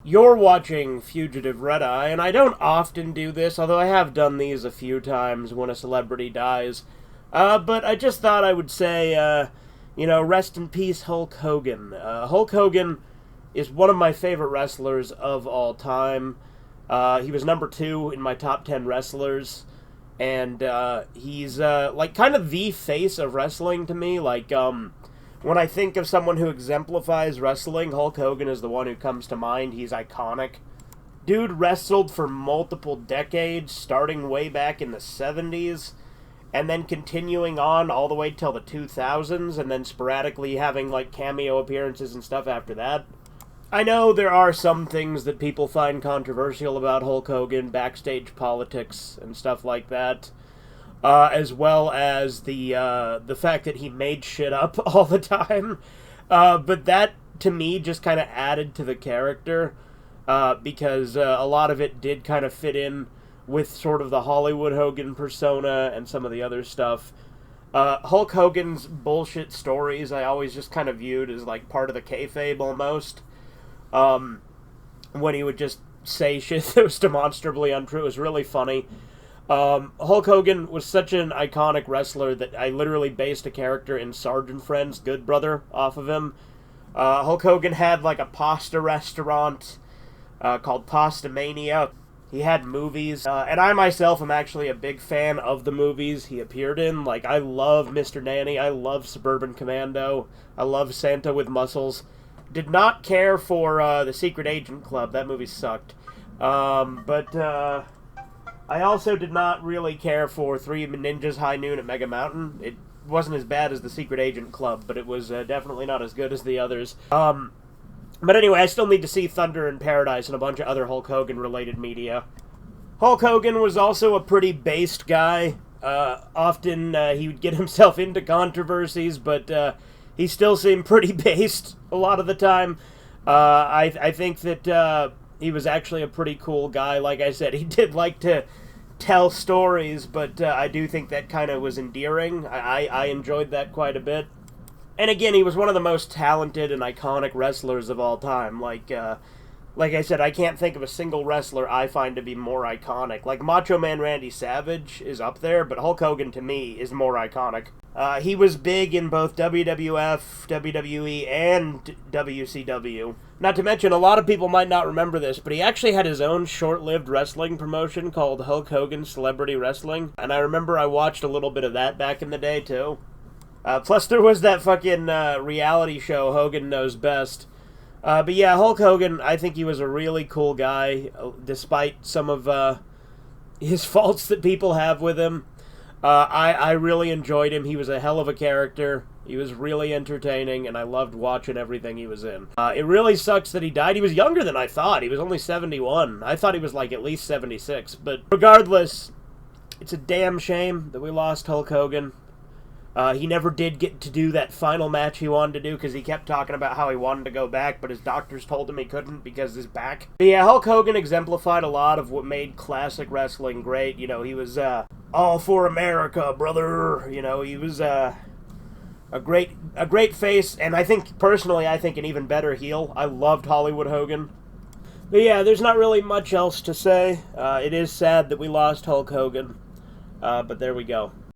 You're watching Fugitive Red Eye, and I don't often do this, although I have done these a few times when a celebrity dies. But I just thought I would say, rest in peace, Hulk Hogan. Hulk Hogan is one of my favorite wrestlers of all time. He was number 2 in my top 10 wrestlers, and he's like kind of the face of wrestling to me. Like, when I think of someone who exemplifies wrestling, Hulk Hogan is the one who comes to mind. He's iconic. Dude wrestled for multiple decades, starting way back in the 70s, and then continuing on all the way till the 2000s, and then sporadically having, like, cameo appearances and stuff after that. I know there are some things that people find controversial about Hulk Hogan, backstage politics and stuff like that. As well as the fact that he made shit up all the time. But that, to me, just kind of added to the character, because a lot of it did kind of fit in with sort of the Hollywood Hogan persona and some of the other stuff. Hulk Hogan's bullshit stories I always just kind of viewed as like part of the kayfabe almost. When he would just say shit that was demonstrably untrue. It was really funny. Hulk Hogan was such an iconic wrestler that I literally based a character in Sergeant Friend's Good Brother off of him. Hulk Hogan had like a pasta restaurant called Pasta Mania. He had movies, and I myself am actually a big fan of the movies he appeared in. Like, I love Mr. Nanny, I love Suburban Commando, I love Santa with Muscles. Did not care for The Secret Agent Club, that movie sucked. But I also did not really care for Three Ninjas High Noon at Mega Mountain. It wasn't as bad as The Secret Agent Club, but it was definitely not as good as the others. But anyway, I still need to see Thunder in Paradise and a bunch of other Hulk Hogan-related media. Hulk Hogan was also a pretty based guy. Often he would get himself into controversies, but he still seemed pretty based a lot of the time. I think that he was actually a pretty cool guy. Like I said, he did like to tell stories, but I do think that kind of was endearing. I enjoyed that quite a bit. And again, he was one of the most talented and iconic wrestlers of all time. Like I said, I can't think of a single wrestler I find to be more iconic. Like, Macho Man Randy Savage is up there, but Hulk Hogan, to me, is more iconic. He was big in both WWF, WWE, and WCW. Not to mention, a lot of people might not remember this, but he actually had his own short-lived wrestling promotion called Hulk Hogan Celebrity Wrestling, and I remember I watched a little bit of that back in the day, too. Plus, there was that fucking reality show, Hogan Knows Best. But yeah, Hulk Hogan, I think he was a really cool guy, despite some of his faults that people have with him. I really enjoyed him. He was a hell of a character. He was really entertaining, and I loved watching everything he was in. It really sucks that he died. He was younger than I thought. He was only 71. I thought he was like at least 76. But regardless, it's a damn shame that we lost Hulk Hogan. He never did get to do that final match he wanted to do because he kept talking about how he wanted to go back, but his doctors told him he couldn't because his back. But yeah, Hulk Hogan exemplified a lot of what made classic wrestling great. You know, he was all for America, brother. You know, he was a great face, and I think, personally, I think an even better heel. I loved Hollywood Hogan. But yeah, there's not really much else to say. It is sad that we lost Hulk Hogan, but there we go.